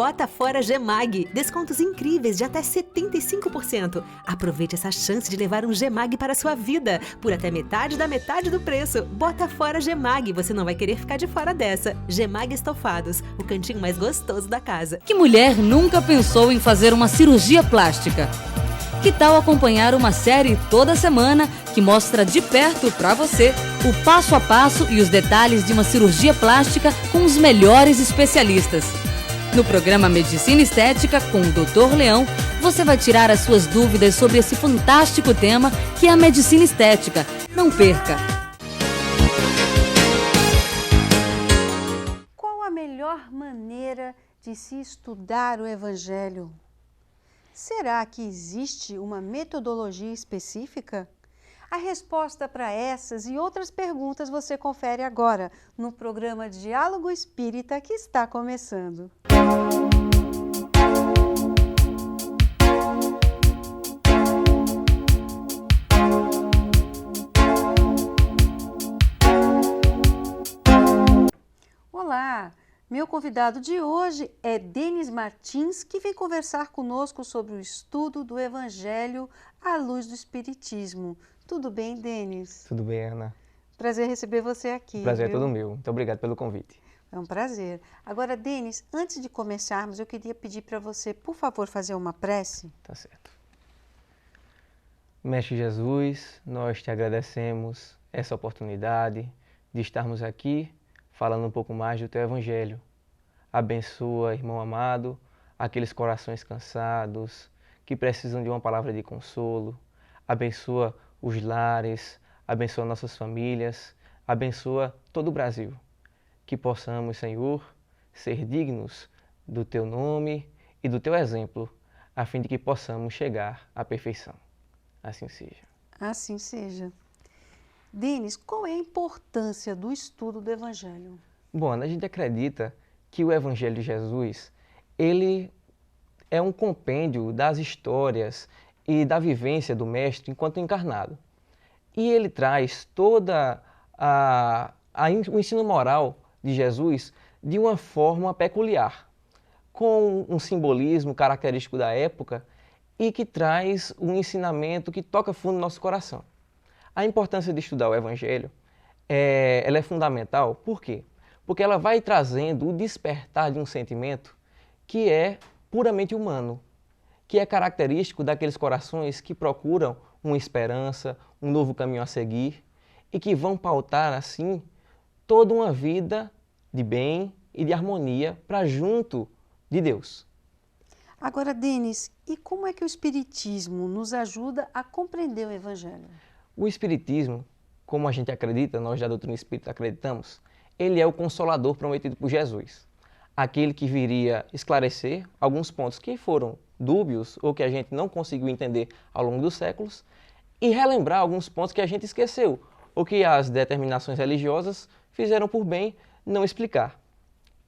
Bota fora Gemag. Descontos incríveis de até 75%. Aproveite essa chance de levar um Gemag para a sua vida. Por até metade da metade do preço. Bota fora Gemag. Você não vai querer ficar de fora dessa. Gemag Estofados. O cantinho mais gostoso da casa. Que mulher nunca pensou em fazer uma cirurgia plástica? Que tal acompanhar uma série toda semana que mostra de perto para você o passo a passo e os detalhes de uma cirurgia plástica com os melhores especialistas? No programa Medicina Estética com o Dr. Leão, você vai tirar as suas dúvidas sobre esse fantástico tema que é a medicina estética. Não perca! Qual a melhor maneira de se estudar o Evangelho? Será que existe uma metodologia específica? A resposta para essas e outras perguntas você confere agora no programa Diálogo Espírita que está começando. Olá! Meu convidado de hoje é Denis Martins, que vem conversar conosco sobre o estudo do Evangelho à luz do Espiritismo. Tudo bem, Denis? Tudo bem, Ana. Prazer receber você aqui. O prazer viu? é todo meu. Muito obrigado pelo convite. É um prazer. Agora, Denis, antes de começarmos, eu queria pedir para você, por favor, fazer uma prece. Tá certo. Mestre Jesus, nós te agradecemos essa oportunidade de estarmos aqui falando um pouco mais do Teu Evangelho. Abençoa, irmão amado, aqueles corações cansados que precisam de uma palavra de consolo. Abençoa os lares, abençoa nossas famílias, abençoa todo o Brasil. Que possamos, Senhor, ser dignos do Teu nome e do Teu exemplo, a fim de que possamos chegar à perfeição. Assim seja. Assim seja. Denis, qual é a importância do estudo do Evangelho? Bom, a gente acredita que o Evangelho de Jesus, ele é um compêndio das histórias e da vivência do Mestre enquanto encarnado. E ele traz toda o ensino moral de Jesus de uma forma peculiar, com um simbolismo característico da época e que traz um ensinamento que toca fundo no nosso coração. A importância de estudar o Evangelho ela é fundamental. Por quê? Porque ela vai trazendo o despertar de um sentimento que é puramente humano, que é característico daqueles corações que procuram uma esperança, um novo caminho a seguir e que vão pautar, assim, toda uma vida de bem e de harmonia para junto de Deus. Agora, Denis, e como é que o Espiritismo nos ajuda a compreender o Evangelho? O Espiritismo, como a gente acredita, nós da doutrina espírita acreditamos, ele é o consolador prometido por Jesus. Aquele que viria esclarecer alguns pontos que foram dúbios ou que a gente não conseguiu entender ao longo dos séculos e relembrar alguns pontos que a gente esqueceu ou que as determinações religiosas fizeram por bem não explicar.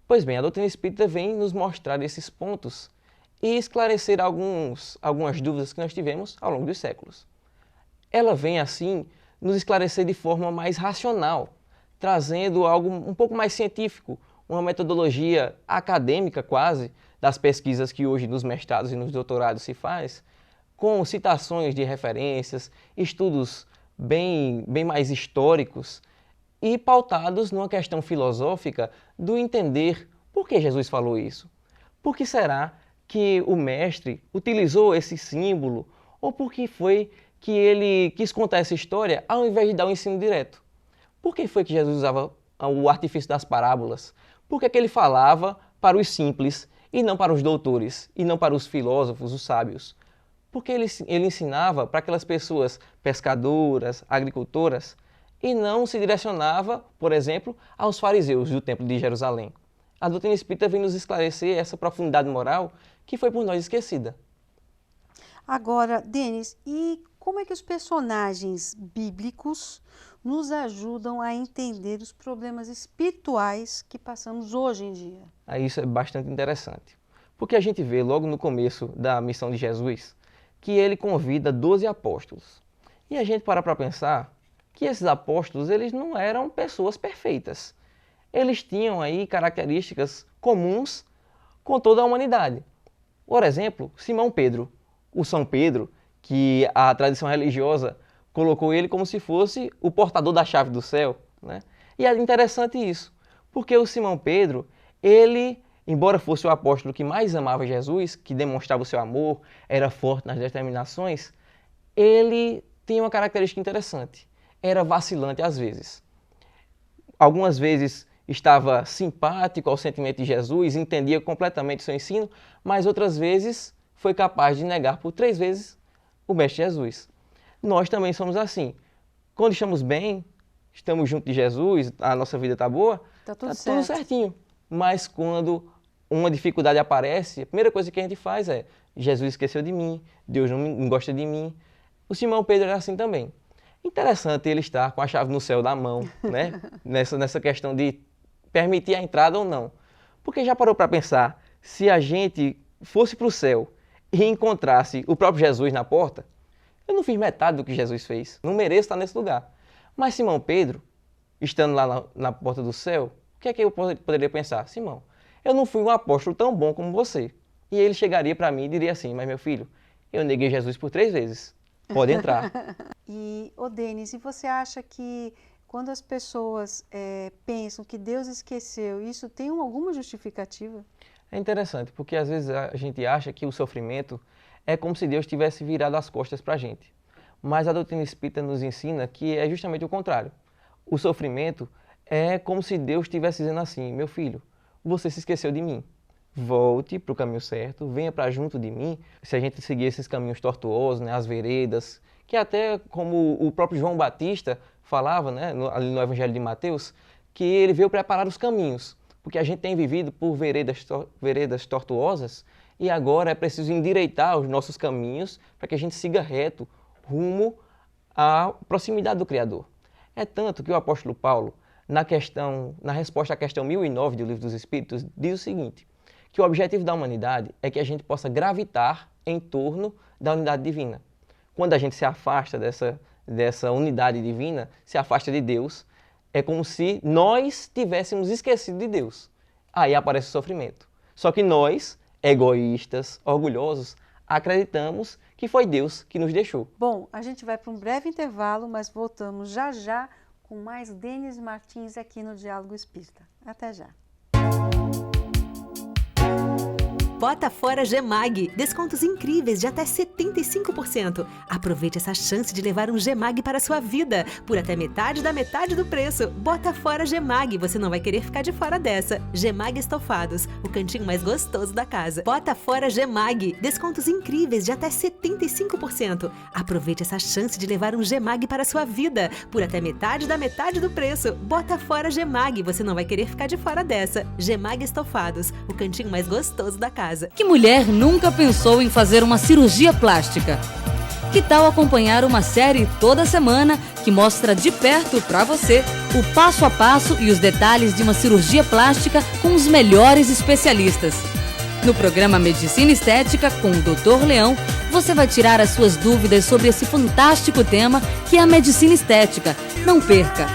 Pois bem, a doutrina espírita vem nos mostrar esses pontos e esclarecer algumas dúvidas que nós tivemos ao longo dos séculos. Ela vem, assim, nos esclarecer de forma mais racional, trazendo algo um pouco mais científico, uma metodologia acadêmica quase, das pesquisas que hoje nos mestrados e nos doutorados se faz, com citações de referências, estudos bem mais históricos e pautados numa questão filosófica do entender por que Jesus falou isso. Por que será que o mestre utilizou esse símbolo ou por que foi que ele quis contar essa história ao invés de dar um ensino direto? Por que foi que Jesus usava o artifício das parábolas? Por que ele falava para os simples e não para os doutores, e não para os filósofos, os sábios? Porque ele ensinava para aquelas pessoas pescadoras, agricultoras, e não se direcionava, por exemplo, aos fariseus do Templo de Jerusalém. A doutrina espírita vem nos esclarecer essa profundidade moral que foi por nós esquecida. Agora, Denis, e como é que os personagens bíblicos nos ajudam a entender os problemas espirituais que passamos hoje em dia? Isso é bastante interessante, porque a gente vê logo no começo da missão de Jesus que ele convida 12 apóstolos. E a gente para pensar que esses apóstolos eles não eram pessoas perfeitas. Eles tinham aí características comuns com toda a humanidade. Por exemplo, Simão Pedro, o São Pedro, que a tradição religiosa colocou ele como se fosse o portador da chave do céu, né? E é interessante isso, porque o Simão Pedro, ele, embora fosse o apóstolo que mais amava Jesus, que demonstrava o seu amor, era forte nas determinações, ele tinha uma característica interessante, era vacilante às vezes. Algumas vezes estava simpático ao sentimento de Jesus, entendia completamente o seu ensino, mas outras vezes foi capaz de negar por 3 vezes o Mestre Jesus. Nós também somos assim. Quando estamos bem, estamos junto de Jesus, a nossa vida está boa, Tá tudo está tudo certo. certinho. Mas quando uma dificuldade aparece, a primeira coisa que a gente faz é: Jesus esqueceu de mim, Deus não gosta de mim. O Simão Pedro era assim também. Interessante ele estar com a chave no céu da mão, né? nessa questão de permitir a entrada ou não. Porque já parou para pensar, se a gente fosse para o céu e encontrasse o próprio Jesus na porta, eu não fiz metade do que Jesus fez, não mereço estar nesse lugar. Mas Simão Pedro, estando lá na porta do céu, o que é que eu poderia pensar? Simão, eu não fui um apóstolo tão bom como você. E ele chegaria para mim e diria assim: mas meu filho, eu neguei Jesus por 3 vezes, pode entrar. E, Denis, e você acha que quando as pessoas pensam que Deus esqueceu, isso tem alguma justificativa? É interessante, porque às vezes a gente acha que o sofrimento é como se Deus tivesse virado as costas para a gente. Mas a doutrina espírita nos ensina que é justamente o contrário. O sofrimento é como se Deus estivesse dizendo assim: meu filho, você se esqueceu de mim. Volte para o caminho certo, venha para junto de mim. Se a gente seguir esses caminhos tortuosos, né, as veredas, que até como o próprio João Batista falava, né, ali no Evangelho de Mateus, que ele veio preparar os caminhos, porque a gente tem vivido por veredas tortuosas e agora é preciso endireitar os nossos caminhos para que a gente siga reto rumo à proximidade do Criador. É tanto que o apóstolo Paulo, na resposta à questão 1009 do Livro dos Espíritos, diz o seguinte: que o objetivo da humanidade é que a gente possa gravitar em torno da unidade divina. Quando a gente se afasta dessa unidade divina, se afasta de Deus, é como se nós tivéssemos esquecido de Deus. Aí aparece o sofrimento. Só que nós, egoístas, orgulhosos, acreditamos que foi Deus que nos deixou. Bom, a gente vai para um breve intervalo, mas voltamos já já com mais Denis Martins aqui no Diálogo Espírita. Até já. Bota fora Gemag, descontos incríveis de até 75%. Aproveite essa chance de levar um Gemag para a sua vida, por até metade do preço. Bota fora Gemag, você não vai querer ficar de fora dessa. Gemag Estofados, o cantinho mais gostoso da casa. Bota fora Gemag, descontos incríveis de até 75%. Aproveite essa chance de levar um Gemag para a sua vida, por até metade do preço. Bota fora Gemag, você não vai querer ficar de fora dessa. Gemag Estofados, o cantinho mais gostoso da casa. Que mulher nunca pensou em fazer uma cirurgia plástica? Que tal acompanhar uma série toda semana que mostra de perto para você o passo a passo e os detalhes de uma cirurgia plástica com os melhores especialistas? No programa Medicina Estética com o Dr. Leão, você vai tirar as suas dúvidas sobre esse fantástico tema que é a medicina estética. Não perca!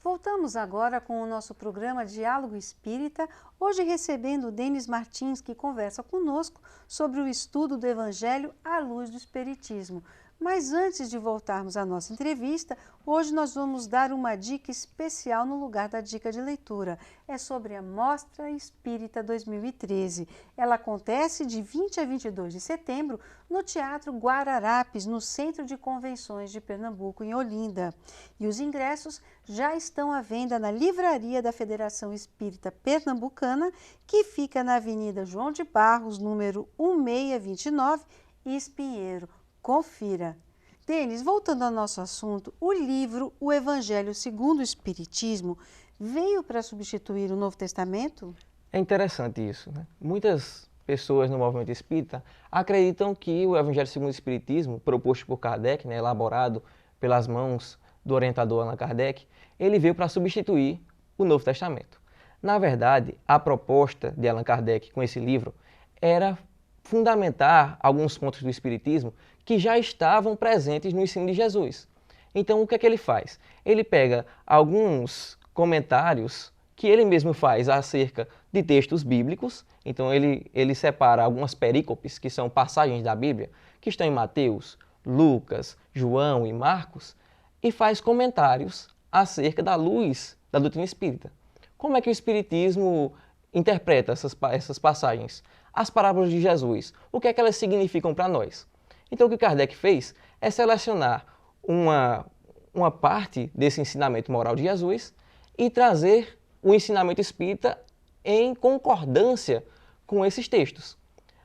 Voltamos agora com o nosso programa Diálogo Espírita, hoje recebendo o Denis Martins, que conversa conosco sobre o estudo do Evangelho à luz do Espiritismo. Mas antes de voltarmos à nossa entrevista, hoje nós vamos dar uma dica especial no lugar da dica de leitura. É sobre a Mostra Espírita 2013. Ela acontece de 20 a 22 de setembro no Teatro Guararapes, no Centro de Convenções de Pernambuco, em Olinda. E os ingressos já estão à venda na Livraria da Federação Espírita Pernambucana, que fica na Avenida João de Barros, número 1629, Espinheiro. Confira. Denis, voltando ao nosso assunto, o livro O Evangelho segundo o Espiritismo veio para substituir o Novo Testamento? É interessante isso, né? Muitas pessoas no movimento espírita acreditam que o Evangelho segundo o Espiritismo, proposto por Kardec, né, elaborado pelas mãos do orientador Allan Kardec, ele veio para substituir o Novo Testamento. Na verdade, a proposta de Allan Kardec com esse livro era fundamentar alguns pontos do Espiritismo que já estavam presentes no ensino de Jesus. Então, o que é que ele faz? Ele pega alguns comentários que ele mesmo faz acerca de textos bíblicos. Então, ele separa algumas perícopes, que são passagens da Bíblia, que estão em Mateus, Lucas, João e Marcos, e faz comentários acerca da luz da doutrina espírita. Como é que o Espiritismo interpreta essas passagens? As parábolas de Jesus, o que é que elas significam para nós? Então, o que Kardec fez é selecionar uma parte desse ensinamento moral de Jesus e trazer o ensinamento espírita em concordância com esses textos.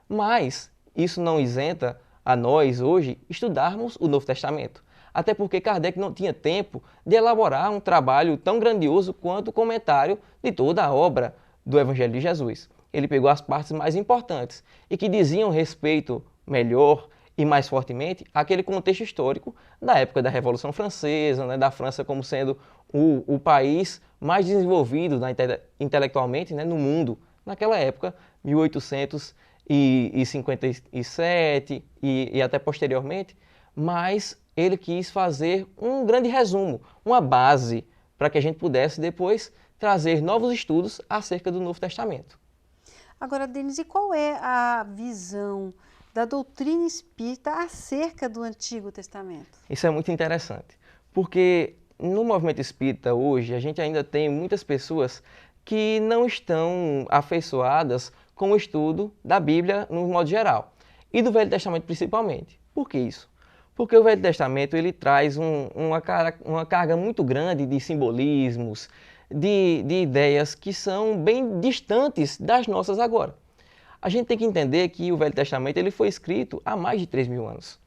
Mas isso não isenta a nós, hoje, estudarmos o Novo Testamento. Até porque Kardec não tinha tempo de elaborar um trabalho tão grandioso quanto o comentário de toda a obra do Evangelho de Jesus. Ele pegou as partes mais importantes e que diziam respeito melhor e mais fortemente àquele contexto histórico da época da Revolução Francesa, né, da França como sendo o país mais desenvolvido intelectualmente, né, no mundo, naquela época, 1857 e até posteriormente, mas ele quis fazer um grande resumo, uma base para que a gente pudesse depois trazer novos estudos acerca do Novo Testamento. Agora, Denis, e qual é a visão da doutrina espírita acerca do Antigo Testamento? Isso é muito interessante, porque no movimento espírita hoje a gente ainda tem muitas pessoas que não estão afeiçoadas com o estudo da Bíblia no modo geral, e do Velho Testamento principalmente. Por que isso? Porque o Velho Testamento ele traz uma carga muito grande de simbolismos, de ideias que são bem distantes das nossas agora. A gente tem que entender que o Velho Testamento ele foi escrito há mais de 3.000 anos.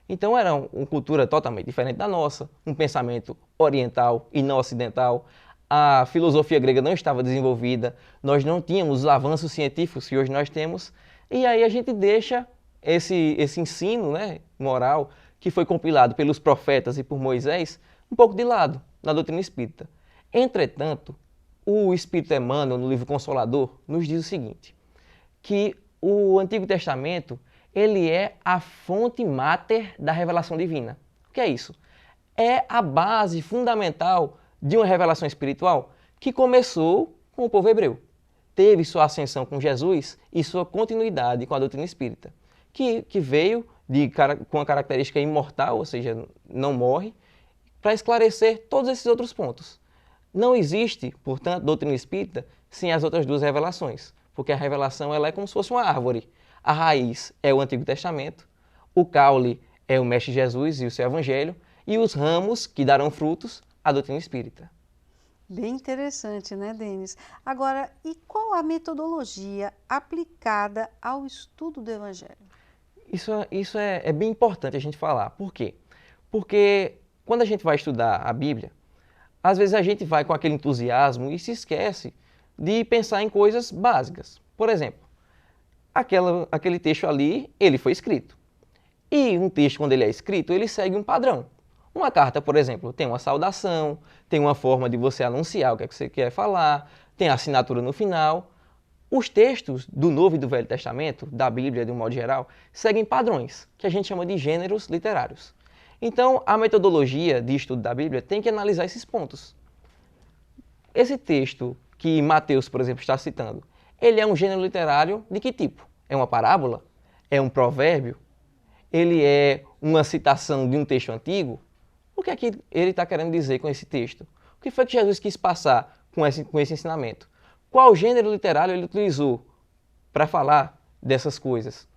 Então era uma cultura totalmente diferente da nossa, um pensamento oriental e não ocidental. A filosofia grega não estava desenvolvida, nós não tínhamos os avanços científicos que hoje nós temos, e aí a gente deixa esse ensino, né, moral que foi compilado pelos profetas e por Moisés um pouco de lado na doutrina espírita. Entretanto, o Espírito Emmanuel, no livro Consolador, nos diz o seguinte, que o Antigo Testamento ele é a fonte máter da revelação divina. O que é isso? É a base fundamental de uma revelação espiritual que começou com o povo hebreu. Teve sua ascensão com Jesus e sua continuidade com a doutrina espírita, que veio com a característica imortal, ou seja, não morre, para esclarecer todos esses outros pontos. Não existe, portanto, doutrina espírita sem as outras duas revelações, porque a revelação ela é como se fosse uma árvore. A raiz é o Antigo Testamento, o caule é o Mestre Jesus e o seu Evangelho, e os ramos que darão frutos, a doutrina espírita. Bem interessante, né, Denis? Agora, e qual a metodologia aplicada ao estudo do Evangelho? Isso é bem importante a gente falar. Por quê? Porque quando a gente vai estudar a Bíblia, às vezes a gente vai com aquele entusiasmo e se esquece de pensar em coisas básicas. Por exemplo, aquele texto ali, ele foi escrito. E um texto, quando ele é escrito, ele segue um padrão. Uma carta, por exemplo, tem uma saudação, tem uma forma de você anunciar o que é que você quer falar, tem a assinatura no final. Os textos do Novo e do Velho Testamento, da Bíblia de um modo geral, seguem padrões, que a gente chama de gêneros literários. Então, a metodologia de estudo da Bíblia tem que analisar esses pontos. Esse texto que Mateus, por exemplo, está citando, ele é um gênero literário de que tipo? É uma parábola? É um provérbio? Ele é uma citação de um texto antigo? O que é que ele está querendo dizer com esse texto? O que foi que Jesus quis passar com esse ensinamento? Qual gênero literário ele utilizou para falar dessas coisas?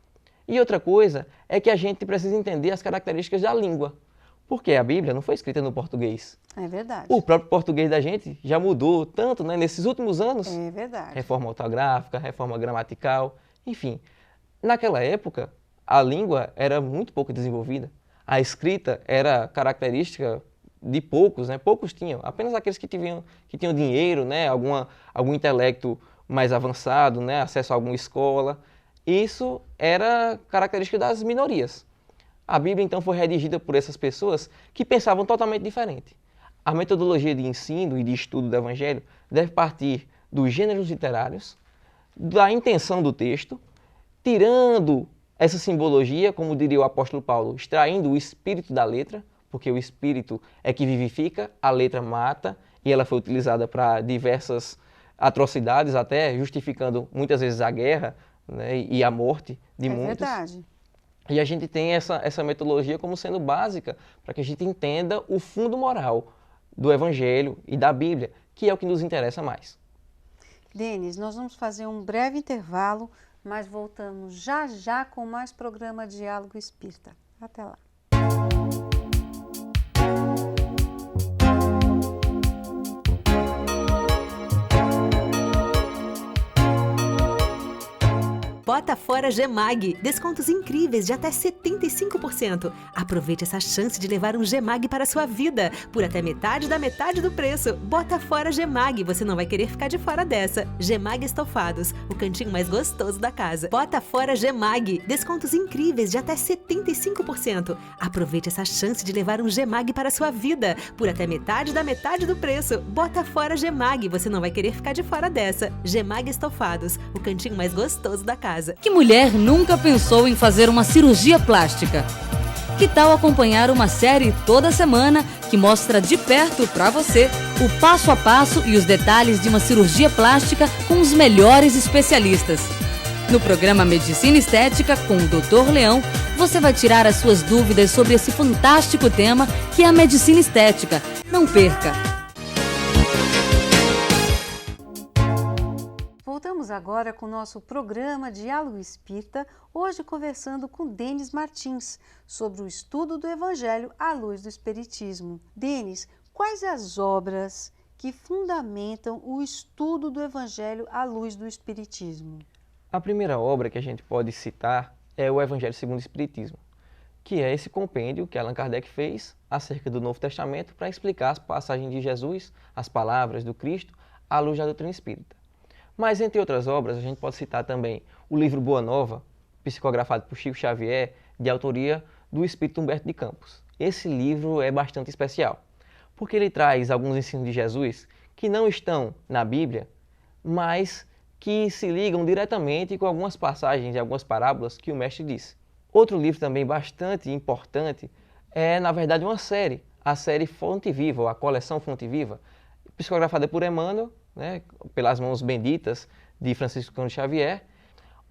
E outra coisa é que a gente precisa entender as características da língua, porque a Bíblia não foi escrita no português. É verdade. O próprio português da gente já mudou tanto, né, nesses últimos anos. É verdade. Reforma ortográfica, reforma gramatical, enfim. Naquela época, a língua era muito pouco desenvolvida. A escrita era característica de poucos, né? Poucos tinham, apenas aqueles que tinham dinheiro, né? Algum intelecto mais avançado, né? Acesso a alguma escola. Isso era característica das minorias. A Bíblia, então, foi redigida por essas pessoas que pensavam totalmente diferente. A metodologia de ensino e de estudo do Evangelho deve partir dos gêneros literários, da intenção do texto, tirando essa simbologia, como diria o apóstolo Paulo, extraindo o espírito da letra, porque o espírito é que vivifica, a letra mata, e ela foi utilizada para diversas atrocidades, até justificando muitas vezes a guerra, né, e a morte de muitos. É verdade. E a gente tem essa metodologia como sendo básica para que a gente entenda o fundo moral do Evangelho e da Bíblia, que é o que nos interessa mais. Denis, nós vamos fazer um breve intervalo, mas voltamos já já com mais programa Diálogo Espírita. Até lá. Bota fora Gemag, descontos incríveis de até 75%. Aproveite essa chance de levar um Gemag para a sua vida, por até metade da metade do preço. Bota fora Gemag, você não vai querer ficar de fora dessa. Gemag Estofados, o cantinho mais gostoso da casa. Bota fora Gemag, descontos incríveis de até 75%. Aproveite essa chance de levar um Gemag para a sua vida, por até metade da metade do preço. Bota fora Gemag, você não vai querer ficar de fora dessa. Gemag Estofados, o cantinho mais gostoso da casa. Que mulher nunca pensou em fazer uma cirurgia plástica? Que tal acompanhar uma série toda semana que mostra de perto para você o passo a passo e os detalhes de uma cirurgia plástica com os melhores especialistas? No programa Medicina Estética com o Dr. Leão, você vai tirar as suas dúvidas sobre esse fantástico tema que é a medicina estética. Não perca! Voltamos agora com o nosso programa Diálogo Espírita, hoje conversando com Denis Martins sobre o estudo do Evangelho à luz do Espiritismo. Denis, quais as obras que fundamentam o estudo do Evangelho à luz do Espiritismo? A primeira obra que a gente pode citar é o Evangelho segundo o Espiritismo, que é esse compêndio que Allan Kardec fez acerca do Novo Testamento para explicar as passagens de Jesus, as palavras do Cristo, à luz da doutrina espírita. Mas, entre outras obras, a gente pode citar também o livro Boa Nova, psicografado por Chico Xavier, de autoria do espírito Humberto de Campos. Esse livro é bastante especial, porque ele traz alguns ensinos de Jesus que não estão na Bíblia, mas que se ligam diretamente com algumas passagens e algumas parábolas que o mestre disse. Outro livro também bastante importante é, na verdade, uma série, a série Fonte Viva, ou a coleção Fonte Viva, psicografada por Emmanuel, né, pelas mãos benditas de Francisco Cândido Xavier.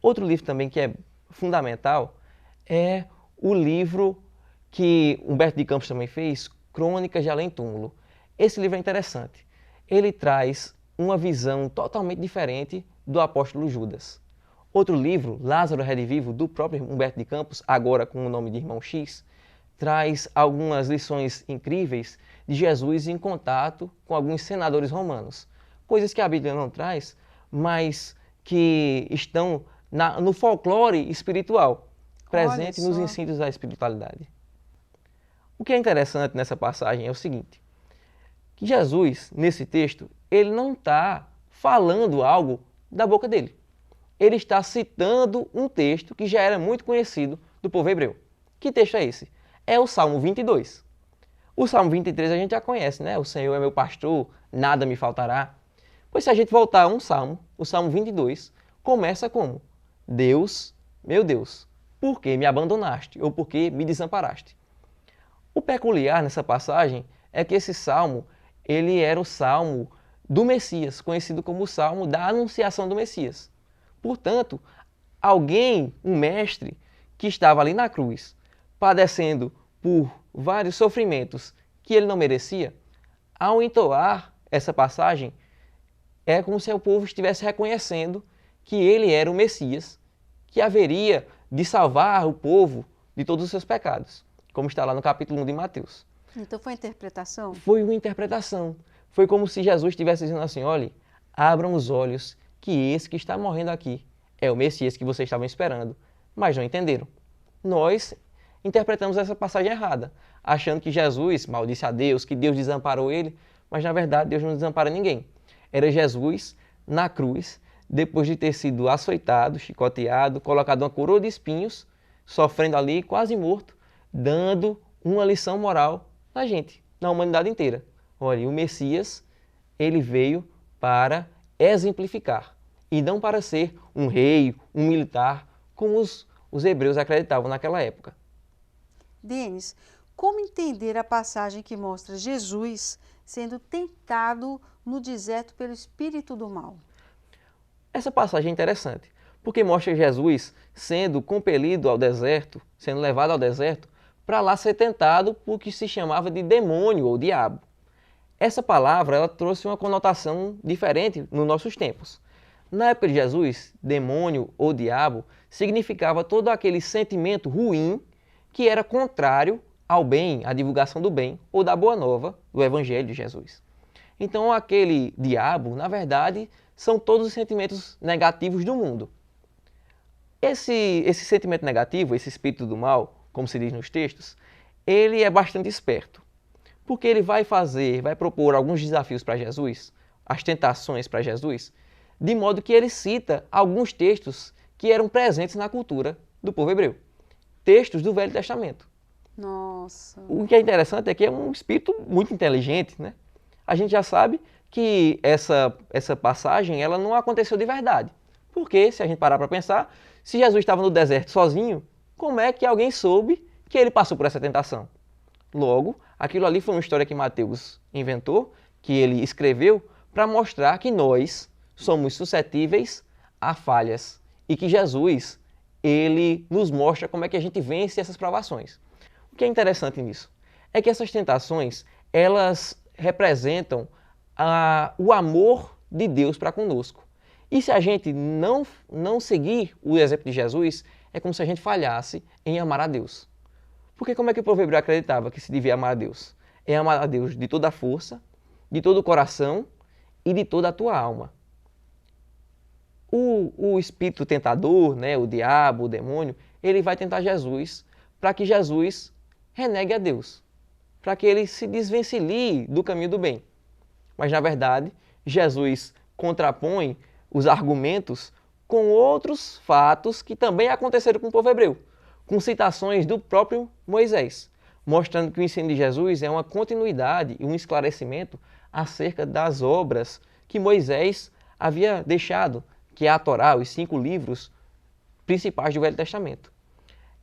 Outro livro também que é fundamental é o livro que Humberto de Campos também fez, Crônicas de Além Túmulo. Esse livro é interessante. Ele traz uma visão totalmente diferente do apóstolo Judas. Outro livro, Lázaro Redivivo, do próprio Humberto de Campos, agora com o nome de Irmão X, traz algumas lições incríveis de Jesus em contato com alguns senadores romanos. Coisas que a Bíblia não traz, mas que estão no folclore espiritual, presente nos ensinos da espiritualidade. O que é interessante nessa passagem é o seguinte, que Jesus, nesse texto, ele não está falando algo da boca dele. Ele está citando um texto que já era muito conhecido do povo hebreu. Que texto é esse? É o Salmo 22. O Salmo 23 a gente já conhece, né? O Senhor é meu pastor, nada me faltará. Pois se a gente voltar a um salmo, o Salmo 22, começa como? Deus, meu Deus, por que me abandonaste? Ou por que me desamparaste? O peculiar nessa passagem é que esse salmo, ele era o salmo do Messias, conhecido como o salmo da anunciação do Messias. Portanto, alguém, um mestre, que estava ali na cruz, padecendo por vários sofrimentos que ele não merecia, ao entoar essa passagem, é como se o povo estivesse reconhecendo que ele era o Messias, que haveria de salvar o povo de todos os seus pecados, como está lá no capítulo 1 de Mateus. Então foi interpretação? Foi uma interpretação. Foi como se Jesus estivesse dizendo assim, olhe, abram os olhos que esse que está morrendo aqui é o Messias que vocês estavam esperando, mas não entenderam. Nós interpretamos essa passagem errada, achando que Jesus maldisse a Deus, que Deus desamparou ele, mas na verdade Deus não desampara ninguém. Era Jesus na cruz, depois de ter sido açoitado, chicoteado, colocado uma coroa de espinhos, sofrendo ali, quase morto, dando uma lição moral na gente, na humanidade inteira. Olha, o Messias, ele veio para exemplificar, e não para ser um rei, um militar, como os hebreus acreditavam naquela época. Denis, como entender a passagem que mostra Jesus sendo tentado no deserto pelo espírito do mal? Essa passagem é interessante, porque mostra Jesus sendo compelido ao deserto, sendo levado ao deserto, para lá ser tentado por que se chamava de demônio ou diabo. Essa palavra ela trouxe uma conotação diferente nos nossos tempos. Na época de Jesus, demônio ou diabo significava todo aquele sentimento ruim que era contrário ao bem, à divulgação do bem ou da boa nova do Evangelho de Jesus. Então aquele diabo, na verdade, são todos os sentimentos negativos do mundo. Esse sentimento negativo, esse espírito do mal, como se diz nos textos, ele é bastante esperto, porque ele vai propor alguns desafios para Jesus, as tentações para Jesus, de modo que ele cita alguns textos que eram presentes na cultura do povo hebreu, textos do Velho Testamento. Nossa! O que é interessante é que é um espírito muito inteligente, né? A gente já sabe que essa passagem ela não aconteceu de verdade, porque se a gente parar para pensar, se Jesus estava no deserto sozinho, como é que alguém soube que ele passou por essa tentação? Logo, aquilo ali foi uma história que Mateus inventou, que ele escreveu para mostrar que nós somos suscetíveis a falhas e que Jesus, ele nos mostra como é que a gente vence essas provações. O que é interessante nisso é que essas tentações, elas representam o amor de Deus para conosco. E se a gente não seguir o exemplo de Jesus, é como se a gente falhasse em amar a Deus. Porque como é que o povo hebreu acreditava que se devia amar a Deus? É amar a Deus de toda a força, de todo o coração e de toda a tua alma. O espírito tentador, né, o diabo, o demônio, ele vai tentar Jesus para que Jesus renegue a Deus, para que ele se desvencilhe do caminho do bem. Mas, na verdade, Jesus contrapõe os argumentos com outros fatos que também aconteceram com o povo hebreu, com citações do próprio Moisés, mostrando que o ensino de Jesus é uma continuidade e um esclarecimento acerca das obras que Moisés havia deixado, que é a Torá, os 5 livros principais do Velho Testamento.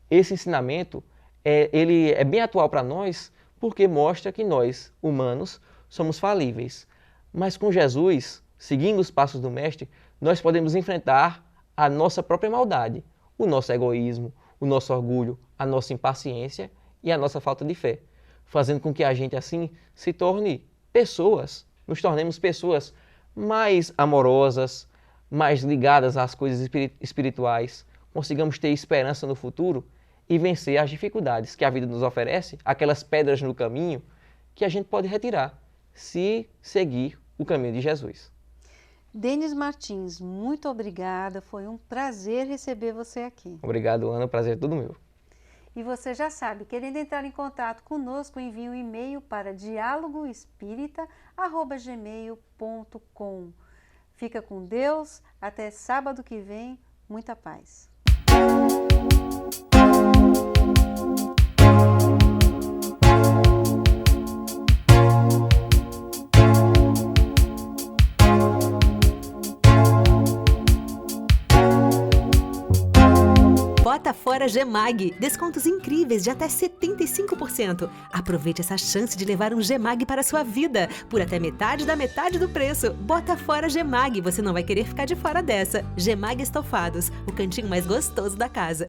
Esse ensinamento ele é bem atual para nós porque mostra que nós, humanos, somos falíveis. Mas com Jesus, seguindo os passos do Mestre, nós podemos enfrentar a nossa própria maldade, o nosso egoísmo, o nosso orgulho, a nossa impaciência e a nossa falta de fé, fazendo com que a gente assim se torne pessoas, nos tornemos pessoas mais amorosas, mais ligadas às coisas espirituais, consigamos ter esperança no futuro e vencer as dificuldades que a vida nos oferece, aquelas pedras no caminho que a gente pode retirar se seguir o caminho de Jesus. Denis Martins, muito obrigada. Foi um prazer receber você aqui. Obrigado, Ana. O prazer é todo meu. E você já sabe, querendo entrar em contato conosco, envie um e-mail para dialogoespírita@gmail.com. Fica com Deus. Até sábado que vem. Muita paz. Bota fora Gemag, descontos incríveis de até 75%. Aproveite essa chance de levar um Gemag para a sua vida, por até metade da metade do preço. Bota fora Gemag, você não vai querer ficar de fora dessa. Gemag Estofados, o cantinho mais gostoso da casa.